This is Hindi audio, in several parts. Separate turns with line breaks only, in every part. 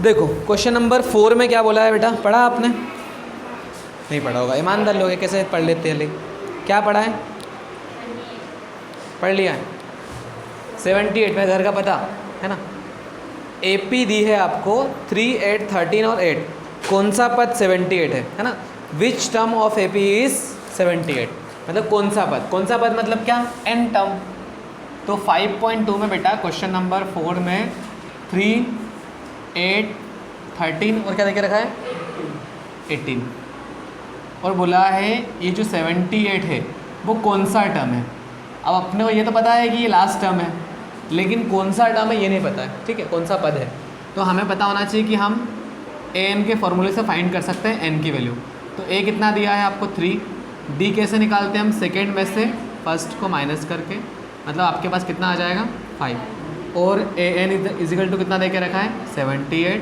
देखो क्वेश्चन नंबर 4 में क्या बोला है बेटा, पढ़ा आपने? नहीं पढ़ा होगा, ईमानदार लोग हैं, कैसे पढ़ लेते हैं। लेकिन क्या पढ़ा है? पढ़ लिया है 78 में, घर का पता है ना। AP दी है आपको 3, 8, 13 और 8। कौन सा पद 78 है ना। Which term of AP is 78, मतलब कौन सा पद, कौन सा पद मतलब क्या, n टर्म। तो 5.2 में बेटा क्वेश्चन नंबर 4 में 3, 8, 13 और क्या देखे रखा है 18, और बोला है ये जो 78 है वो कौन सा टर्म है। अब अपने को ये तो पता है कि ये लास्ट टर्म है, लेकिन कौन सा टर्म है ये नहीं पता है, ठीक है, कौन सा पद है। तो हमें पता होना चाहिए कि हम an के फॉर्मूले से फाइंड कर सकते हैं n की वैल्यू। तो a कितना दिया है आपको 3, d कैसे निकालते हैं हम, सेकेंड में से फर्स्ट को माइनस करके, मतलब आपके पास कितना आ जाएगा 5, और an इजिकल टू कितना दे के रखा है 78,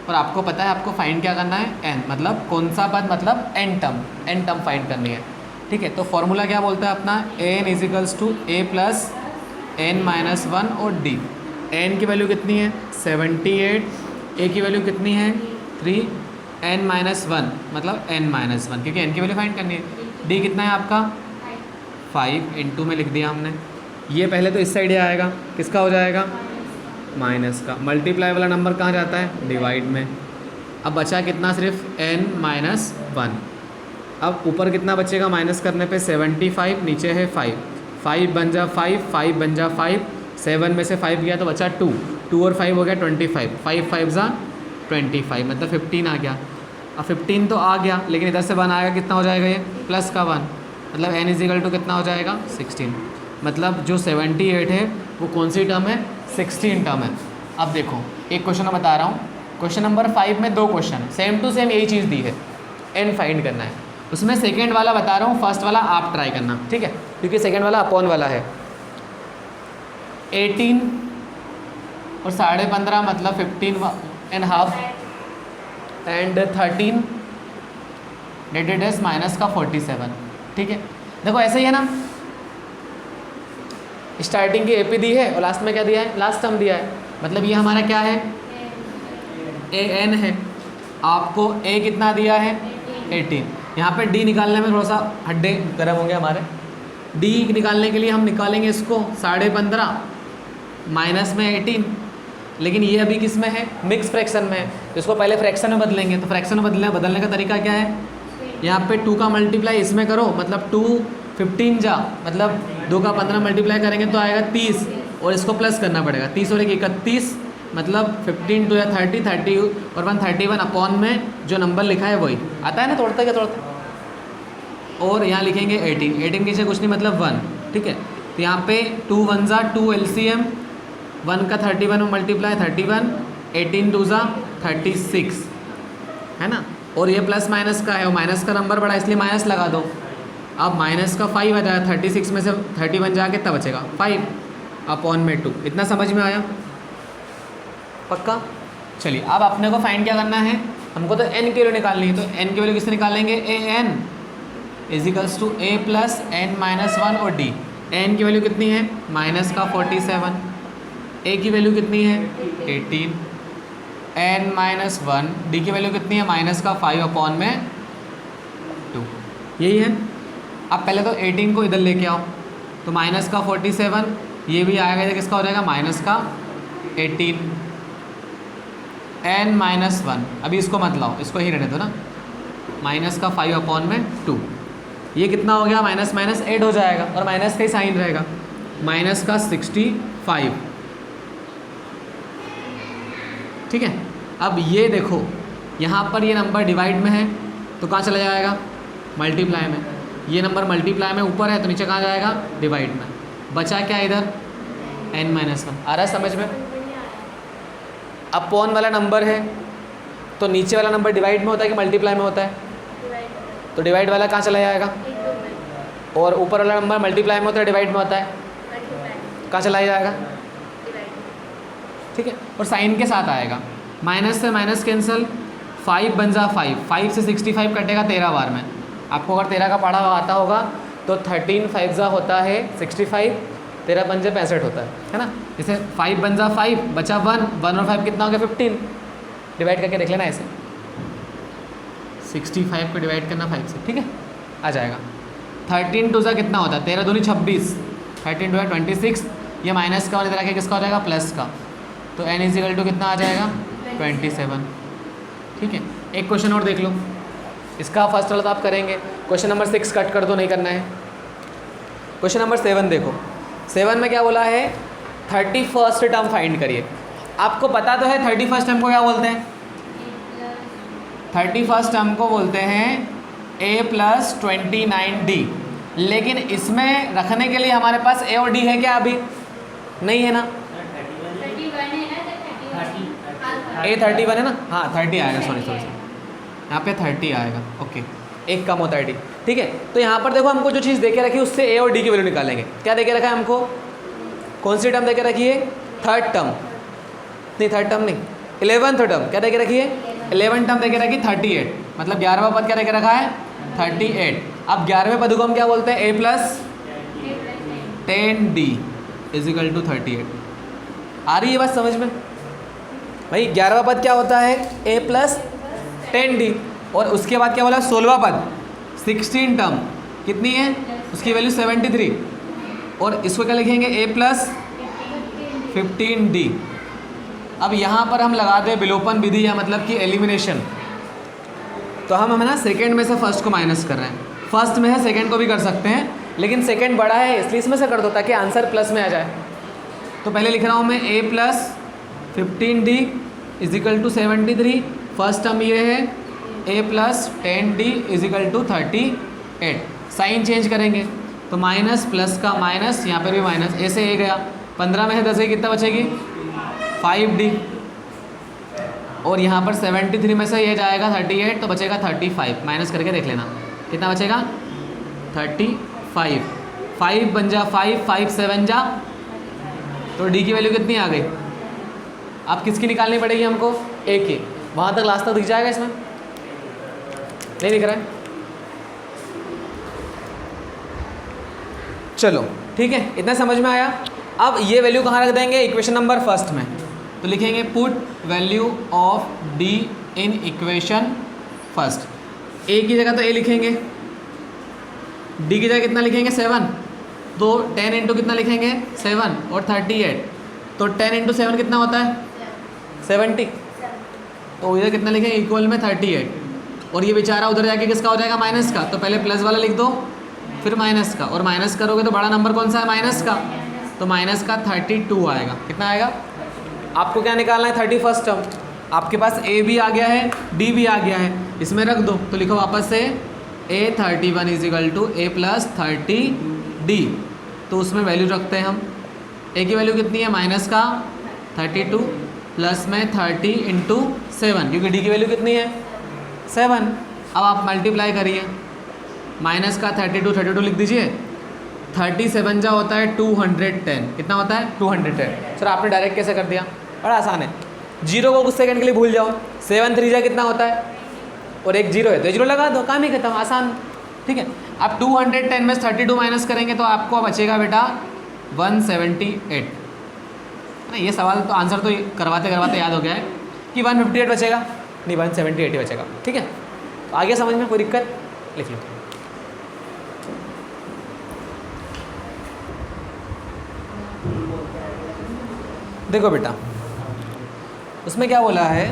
और आपको पता है आपको फाइंड क्या करना है n, मतलब कौन सा पद, मतलब n टर्म फाइंड करनी है, ठीक है। तो फॉर्मूला क्या बोलता है अपना, an equals to a plus n-1 और d। n की वैल्यू कितनी है 78, a की वैल्यू कितनी है 3, n-1 मतलब n-1, क्योंकि n की वैल्यू फाइंड करनी है। d कितना है आपका 5 इंटू में लिख दिया हमने। ये पहले तो इस साइड ही आएगा, किसका हो जाएगा माइनस का। मल्टीप्लाई वाला नंबर कहाँ जाता है डिवाइड में। अब बचा कितना सिर्फ n-1। अब ऊपर कितना बचेगा माइनस करने पे 75, नीचे है 5, 5 बन जा 5, 5 बन जा 5, 7 में से 5 गया तो बचा 2, 2 और 5 हो गया 25, 5 5 जा 25, मतलब 15 आ गया। अब 15 तो आ गया, लेकिन इधर से 1 आएगा, कितना हो जाएगा ये प्लस का 1, मतलब n इजिकल टू कितना हो जाएगा 16। मतलब जो 78 है वो कौन सी टर्म है 16 टर्म है। अब देखो एक क्वेश्चन मैं बता रहा हूँ, क्वेश्चन नंबर 5 में 2 क्वेश्चन सेम टू सेम यही चीज़ दी है, n फाइंड करना है। उसमें सेकेंड वाला बता रहा हूँ, फर्स्ट वाला आप ट्राई करना, ठीक है, क्योंकि सेकेंड वाला अपॉन वाला है। 18 और 15.5 मतलब 15.5 एंड 13 डेटेड एस माइनस का 47, ठीक है। देखो ऐसे ही है ना, स्टार्टिंग की AP दी है और लास्ट में क्या दिया है, लास्ट टर्म दिया है, मतलब ये हमारा क्या है an है। आपको a कितना दिया है 18। यहाँ पे d निकालने में थोड़ा सा हड्डे गर्म होंगे हमारे। d निकालने के लिए हम निकालेंगे इसको 15.5 माइनस में 18, लेकिन ये अभी किस में है मिक्स फ्रैक्शन में है, तो इसको पहले फ्रैक्शन में बदलेंगे। तो फ्रैक्शन में बदलने का तरीका क्या है, यहाँ पे 2 का मल्टीप्लाई इसमें करो, मतलब 2 15 जा, मतलब 2 का 15 मल्टीप्लाई करेंगे तो आएगा 30, और इसको प्लस करना पड़ेगा 30 और 1 31, मतलब 15 2 या 30, 30 और 1 31 अपॉन में जो नंबर लिखा है वही आता है ना, तोड़ते क्या तोड़ते। और यहाँ लिखेंगे 18, 18 के कुछ नहीं मतलब 1, ठीक है। तो यहाँ पे 2 1 जा 2 LCM, 1 का 31 में मल्टीप्लाई 31, 18 2 जा 36, है ना। और ये प्लस माइनस का है, और माइनस का नंबर बड़ा इसलिए माइनस लगा दो। अब माइनस का 5 आ जाएगा, 36 में से 31 जा कितना बचेगा 5 अपॉन में 2। इतना समझ में आया पक्का। चलिए अब अपने को फाइंड क्या करना है, हमको तो n की वैल्यू निकालनी है, तो n की वैल्यू किससे निकालेंगे an equals to a plus n-1 और d। n की वैल्यू कितनी है माइनस का 47, a की वैल्यू कितनी है 18, n-1, d की वैल्यू कितनी है माइनस का 5 अपॉन में 2, यही है। अब पहले तो 18 को इधर लेके आओ, तो माइनस का 47, ये भी आएगा, ये किसका हो जाएगा माइनस का 18, n-1, अभी इसको मत लाओ, इसको ही रहने दो ना, माइनस का 5 अपॉन में 2, ये कितना हो गया माइनस माइनस 8 हो जाएगा, और माइनस का ही साइन रहेगा, माइनस का 65, ठीक है। अब ये देखो यहाँ पर ये नंबर डिवाइड में है तो कहाँ चला जाएगा मल्टीप्लाई में, ये नंबर मल्टीप्लाई में ऊपर है तो नीचे कहाँ जाएगा डिवाइड में। बचा क्या इधर n-1, आ रहा है समझ में। अपॉन वाला नंबर है तो नीचे वाला नंबर डिवाइड में होता है कि मल्टीप्लाई में होता है, तो डिवाइड वाला कहाँ चला जाएगा, और ऊपर वाला नंबर मल्टीप्लाई में होता है डिवाइड में होता है, कहाँ चला जाएगा, ठीक है। और साइन के साथ आएगा, माइनस से माइनस कैंसिल, 5 बन जा 5, 5 से 65 कटेगा 13 बार में। आपको अगर 13 का पढ़ा आता होगा तो 13 5 जा होता है 65, 13 5 65 होता है ना। जैसे 5 बन जा 5, बचा 1, 1 और 5 कितना हो गया 15, डिवाइड करके देख लेना ऐसे, 65 को डिवाइड करना 5 से, ठीक है, आ जाएगा। 13 टू सा कितना होता है, 13 दूनी 26, 13 टू 26, ये माइनस का और इधर आके किसका हो जाएगा, प्लस का, तो n इजिकल टू कितना आ जाएगा 27, ठीक है। एक क्वेश्चन और देख लो, इसका फर्स्ट वाला तो आप करेंगे, क्वेश्चन नंबर 6 कट कर दो, नहीं करना है। क्वेश्चन नंबर 7 देखो, 7 में क्या बोला है, 31st टर्म फाइंड करिए। आपको पता तो है 31st टर्म को क्या बोलते हैं, 31st टर्म को बोलते हैं a + 29d, लेकिन इसमें रखने के लिए हमारे पास a और d है क्या, अभी नहीं है ना, a 31 है ना, हाँ 30 आएगा, सॉरी यहाँ पे 30 आएगा, ओके, एक कम होता है d, ठीक है। तो यहाँ पर देखो हमको जो चीज़ देके रखी है उससे a और d की वैल्यू निकालेंगे। क्या देके रखा है हमको, कौन सी टर्म देके रखी है, थर्ड टर्म नहीं, 11th टर्म क्या देके रखी है, 11th टर्म देके रखी 38, मतलब 11वां पद क्या देके रखा है 38। अब 11वें पद को हम क्या बोलते हैं, a + 10d = 38। आ रही है बात समझ में भाई, 11वां पद क्या होता है, a + 10d, और उसके बाद क्या बोला 16वां पद 16 टर्म कितनी है, उसकी वैल्यू 73, और इसको क्या लिखेंगे a + 15d। अब यहाँ पर हम लगाते हैं विलोपन विधि, या मतलब कि एलिमिनेशन, तो हम ना सेकंड में से फर्स्ट को माइनस कर रहे हैं, फर्स्ट में है सेकंड को भी कर सकते हैं, लेकिन सेकंड बड़ा है इसलिए इसमें से कर दो ताकि आंसर प्लस में आ जाए। तो पहले लिख रहा हूँ मैं a + 15d = 73, फर्स्ट टर्म ये है a + 10d = 38। साइन चेंज करेंगे तो माइनस प्लस का माइनस, यहाँ पर भी माइनस, a से a गया, 15 में से 10 कितना बचेगी 5d, और यहाँ पर 73 में से ये जाएगा 38, तो बचेगा 35, माइनस करके देख लेना कितना बचेगा 35, 5 बन जा 5, 5 7 जा, तो d की वैल्यू कितनी आ गई। अब किसकी निकालनी पड़ेगी हमको, a की, वहाँ तक लास्ट तक दिख जाएगा, इसमें नहीं दिख रहा है, चलो ठीक है, इतना समझ में आया। अब ये वैल्यू कहाँ रख देंगे, इक्वेशन नंबर फर्स्ट में, तो लिखेंगे put value of d in equation first. a की जगह तो a लिखेंगे, d की जगह कितना लिखेंगे 7, तो 10 इंटू कितना लिखेंगे 7 और 38, तो 10 इंटू 7 कितना होता है 70, तो इधर कितना लिखेंगे इक्वल में 38, और ये बेचारा उधर जाके किसका हो जाएगा माइनस का, तो पहले प्लस वाला लिख दो फिर माइनस का, और माइनस करोगे तो बड़ा नंबर कौन सा है माइनस का, तो माइनस का 32 आएगा। कितना आएगा, आपको क्या निकालना है 31st टर्म, आपके पास a भी आ गया है d भी आ गया है, इसमें रख दो, तो लिखो वापस से a31 = a + 30d, तो उसमें वैल्यू रखते हैं हम, a की वैल्यू कितनी है माइनस का 32 प्लस में 30 इंटू 7, क्योंकि d की वैल्यू कितनी है 7। अब आप मल्टीप्लाई करिए, माइनस का 32 लिख दीजिए, 37 जा होता है 210, कितना होता है 210। सर आपने डायरेक्ट कैसे कर दिया, बड़ा आसान है, जीरो को कुछ सेकंड के लिए भूल जाओ, 7 3 जा कितना होता है, और एक जीरो है तो जीरो लगा दो, काम ही खत्म, आसान, ठीक है। अब 210 में 32 माइनस करेंगे तो आपको बचेगा बेटा 178, ना ये सवाल तो आंसर तो करवाते करवाते याद हो गया है कि 158 बचेगा, नहीं 178 ही बचेगा, ठीक है। तो आगे समझ में कोई दिक्कत, लिख लो। देखो बेटा, उसमें क्या बोला है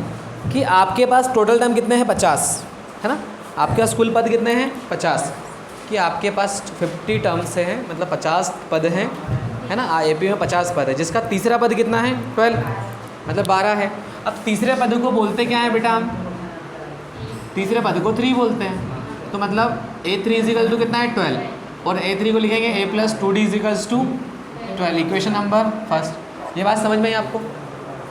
कि आपके पास टोटल टर्म कितने हैं 50, है ना, आपके पास कुल पद कितने हैं 50, कि आपके पास 50 टर्म्स हैं, मतलब 50 पद हैं, है ना, एपी में 50 पद है, जिसका तीसरा पद कितना है 12, मतलब 12 है। अब तीसरे पद को बोलते क्या है बेटा, हम तीसरे पद को 3 बोलते हैं, तो मतलब a3 = कितना है 12, और a3 को लिखेंगे a + 2d = 12, equation number first. ये बात समझ में आई आपको।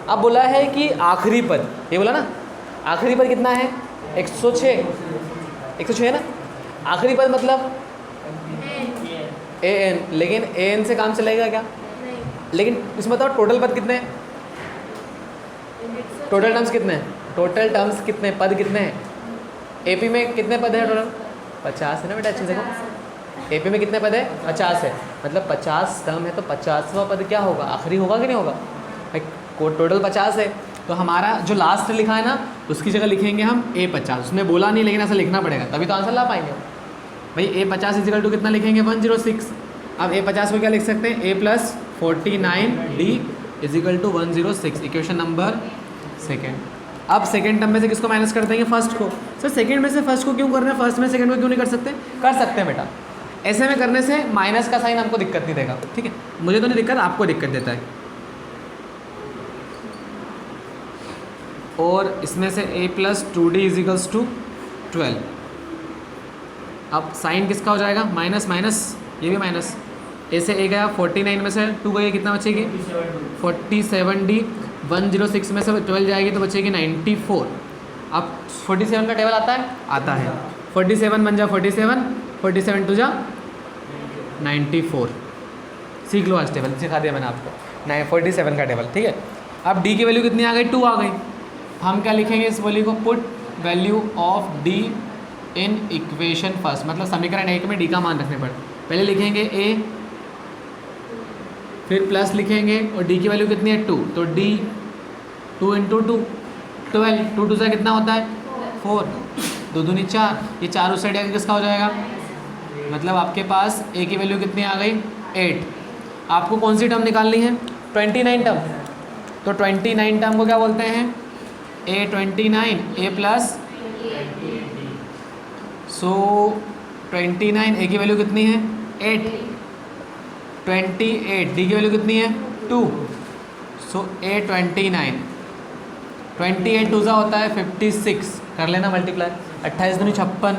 अब बोला है कि आखिरी पद, ये बोला ना आखिरी पद कितना है 106 है ना, आखिरी पद मतलब an, लेकिन an से काम चलेगा क्या, लेकिन इसमें बताओ टोटल पद कितने हैं, टोटल टर्म्स कितने हैं, टोटल टर्म्स कितने पद कितने हैं, एपी में कितने पद हैं टोटल 50 है ना बेटा, अच्छे से देखो एपी में कितने पद है 50 है, मतलब 50 टर्म है तो 50वां पद क्या होगा आखिरी होगा कि नहीं होगा भाई, टोटल 50 है, तो हमारा जो लास्ट लिखा है ना उसकी जगह लिखेंगे हम A50। उसने बोला नहीं लेकिन ऐसा लिखना पड़ेगा तभी तो आंसर ला पाएंगे भाई। A50 इजिकल टू कितना लिखेंगे 106। अब A50 को क्या लिख सकते हैं A+49D equal to 106, equation number second. अब सेकेंड टर्म में से किसको माइनस कर देंगे फर्स्ट को। सर सेकेंड में से फर्स्ट को क्यों कर रहे हैं, फर्स्ट में सेकेंड को क्यों नहीं कर सकते। कर सकते हैं बेटा, ऐसे में करने से माइनस का साइन हमको दिक्कत नहीं देगा, ठीक है। मुझे तो नहीं दिक्कत, आपको दिक्कत देता है। और इसमें से A+2D इजिकल्स टू 12। अब साइन किसका हो जाएगा माइनस माइनस, ये भी माइनस। ए से ए गया 49 में से 2 गई, कितना बचेगी 47D। 106 में से 12 जाएगी तो बचेगी 94। अब 47 का टेबल आता है, आता है। 47 बन जा 47, 47 टू जा 94। सीख लो आज, टेबल सिखा दिया मैंने आपको 47 का टेबल, ठीक है। अब डी की वैल्यू कितनी आ गई 2 आ गई। हम क्या लिखेंगे इस वैल्यू को, put value of D in equation first, मतलब समीकरण 1 में डी का मान रखने पर पहले लिखेंगे ए, फिर प्लस लिखेंगे और डी की वैल्यू कितनी है 2, तो डी 2 इंटू 2 12, 2 2 से कितना होता है 4, 2 दूनी 4, ये 4 उस साइड आगे किसका हो जाएगा, मतलब आपके पास ए की वैल्यू कितनी आ गई 8। आपको कौन सी टर्म निकालनी है 29 टर्म, तो 29 टर्म को क्या बोलते हैं A29 A+, सो 29 ए की वैल्यू कितनी है 8, 28 डी की वैल्यू कितनी है 2, सो A29, 28 2 सा होता है 56, कर लेना मल्टीप्लाई, 28 दूनी 56,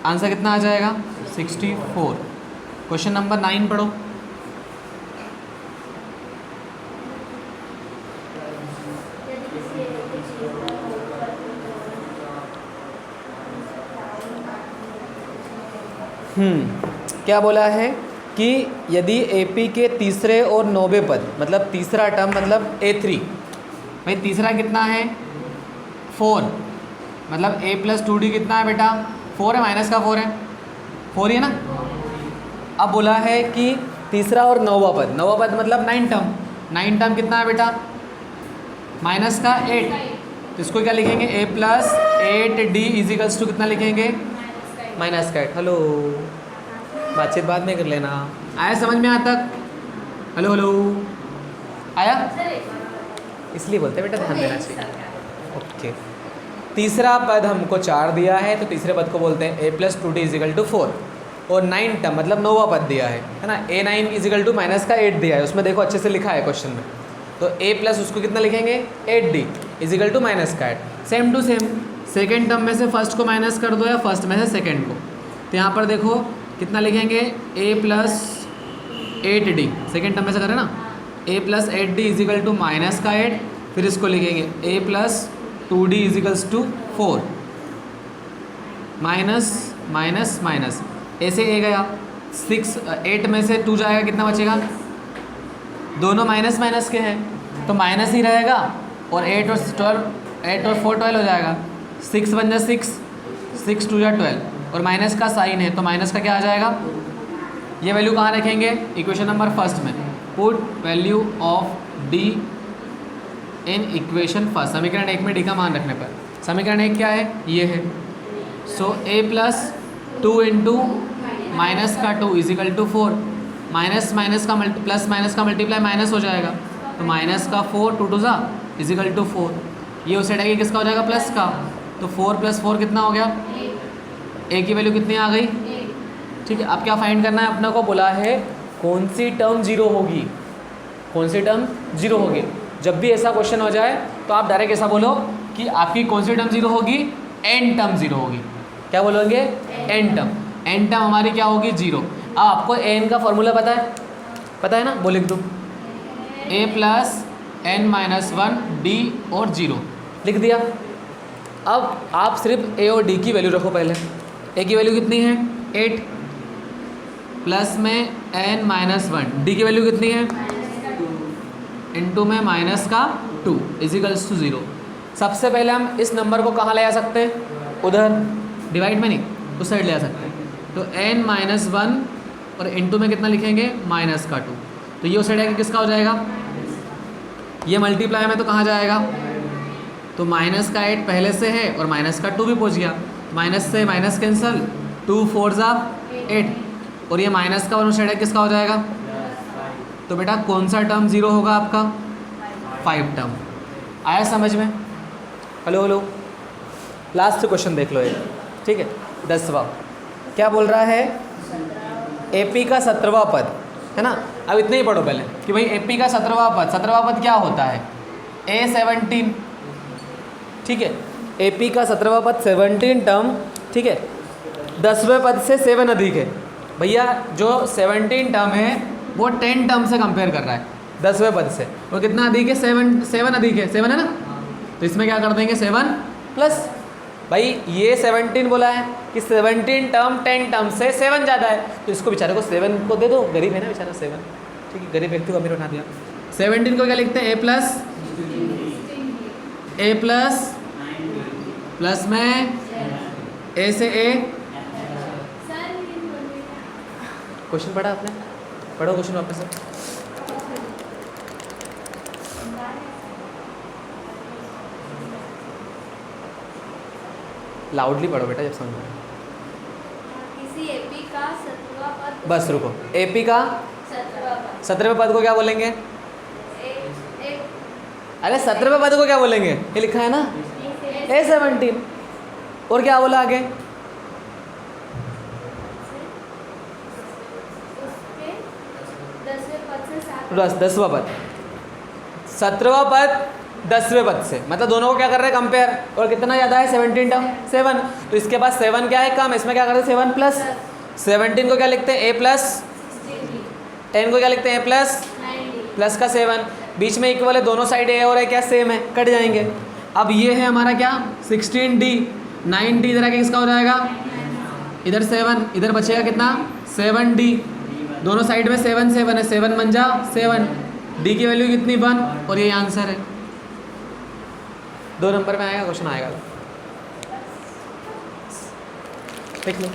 आंसर कितना आ जाएगा 64। क्वेश्चन नंबर 9 पढ़ो। क्या बोला है कि यदि AP के तीसरे और 9वें पद, मतलब तीसरा टर्म मतलब A3, भाई तीसरा कितना है 4, मतलब A+2D कितना है बेटा 4 है, माइनस का 4 है, 4 ही है ना। अब बोला है कि तीसरा और 9वां पद, 9वां पद मतलब 9 टर्म, 9 टर्म कितना है बेटा माइनस का 8, तो इसको क्या लिखेंगे A+8D इजिकल्स टू कितना लिखेंगे माइनस का 8। हेलो, बातचीत बाद में कर लेना। आया समझ में यहाँ तक, हेलो हेलो आया, इसलिए बोलते हैं बेटा ध्यान देना चाहिए। ओके, तीसरा पद हमको 4 दिया है, तो तीसरे पद को बोलते हैं A+2D इजिकल टू 4, और 9 टर्म मतलब 9वां पद दिया है ना, A9 इजिकल टू माइनस का 8 दिया है, उसमें देखो अच्छे से लिखा है क्वेश्चन में, तो A+ उसको कितना लिखेंगे 8D इजिकल टू माइनस का 8। Same to same second term में से फर्स्ट को माइनस कर दो या फर्स्ट में से सेकेंड को, तो यहाँ पर देखो कितना लिखेंगे A+8D, सेकेंड टर्म में से करें ना A+8D इजिकल टू माइनस का 8, फिर इसको लिखेंगे A+2D equals to 4, minus minus minus, ऐसे ए गया 6, 8 में से 2 जाएगा कितना बचेगा, दोनों माइनस माइनस के हैं तो माइनस ही रहेगा, और 8 और 4 12 हो जाएगा, 6 बन जा 6, 6 2 जा 12, और माइनस का साइन है तो माइनस का क्या आ जाएगा, ये वैल्यू कहाँ रखेंगे इक्वेशन नंबर फर्स्ट में, put value of D in equation first, समीकरण 1 में डी का मान रखने पर। समीकरण 1 क्या है, ये है, सो A+2 इंटू माइनस का 2 इजिकल टू 4, माइनस माइनस का प्लस माइनस का मल्टीप्लाई माइनस हो जाएगा, तो माइनस का 4 2 2 सा इजिकल टू 4, ये उस साइड आगे किसका हो जाएगा प्लस का, तो 4 + 4 कितना हो गया, ए की वैल्यू कितनी आ गई, ठीक है। अब क्या फाइंड करना है अपना को, बोला है कौन सी टर्म 0 होगी, कौन सी टर्म 0 होगी। जब भी ऐसा क्वेश्चन हो जाए तो आप डायरेक्ट ऐसा बोलो कि आपकी कौन सी टर्म 0 होगी, एन टर्म 0 होगी। क्या बोलोगे, एन टर्म, एन टर्म हमारी क्या होगी 0। अब आपको एन का फॉर्मूला पता है ना, वो लिख दो A+n-1 D और 0 लिख दिया। अब आप सिर्फ ए और डी की वैल्यू रखो, पहले ए की वैल्यू कितनी है 8, प्लस में n-1, डी की वैल्यू कितनी है इंटू में माइनस का 2 इजिकल्स टू 0। सबसे पहले हम इस नंबर को कहाँ ले आ सकते हैं, उधर डिवाइड में नहीं, उस साइड ले आ सकते हैं, तो n-1 और इंटू में कितना लिखेंगे माइनस का 2, तो ये उस साइड आके किसका हो जाएगा ये मल्टीप्लाई में तो कहाँ जाएगा, तो माइनस का 8 पहले से है और माइनस का 2 भी पहुँच गया, माइनस से माइनस कैंसल, 2 4 8, और ये माइनस का 1 है किसका हो जाएगा, तो बेटा कौन सा टर्म 0 होगा आपका, 5 टर्म। आया समझ में? हेलो हेलो, लास्ट क्वेश्चन देख लो एक, ठीक है, 10वां क्या बोल रहा है, एपी का 17वां पद है ना। अब इतना ही पढ़ो पहले कि भाई एपी का 17वां पद क्या होता है, A17, ठीक है, एपी का 17वां पद 17 टर्म, ठीक है, 10वें पद से 7 अधिक है। भैया जो 17 टर्म है वो 10 टर्म से कंपेयर कर रहा है 10वें पद से, वो कितना अधिक है, 7 अधिक है, 7 है ना, तो इसमें क्या कर देंगे 7 प्लस, भाई ये 17 बोला है कि 17 टर्म 10 टर्म से 7 ज़्यादा है, तो इसको बेचारे को 7 को दे दो, गरीब है ना बेचारा 7, ठीक है, गरीब व्यक्ति को अमीर बना दिया। 17 को क्या लिखते हैं, ए प्लस में ए से ए, क्वेश्चन पढ़ा आपने, पढ़ो क्वेश्चन वापस से, लाउडली पढ़ो बेटा जब समझ में।
किसी एपी का 17वां पद,
बस रुको, एपी का 17वें पद को क्या बोलेंगे, अरे 17वें पद को क्या बोलेंगे, ये लिखा है ना A17, और क्या बोला आगे, बस 10वां पद, 17वां पद 10वें पद से, मतलब दोनों को क्या कर रहे हैं कंपेयर, और कितना ज़्यादा है 17 टर्म 7, तो इसके पास 7 क्या है कम, इसमें क्या करते हैं 7 प्लस, 17 को क्या लिखते हैं A प्लस, 10 को क्या लिखते हैं A प्लस, प्लस का 7, बीच में इक्वल है, दोनों साइड ए और है क्या सेम है, कट जाएंगे। अब ये है हमारा क्या 16D, 9D इधर आके किसका हो जाएगा, इधर 7, इधर बचेगा कितना 7D, दोनों साइड में 7 7 है, 7 बन जा 7, D की वैल्यू कितनी 1, और ये आंसर है, 2 नंबर में आएगा क्वेश्चन, आएगा देख लो।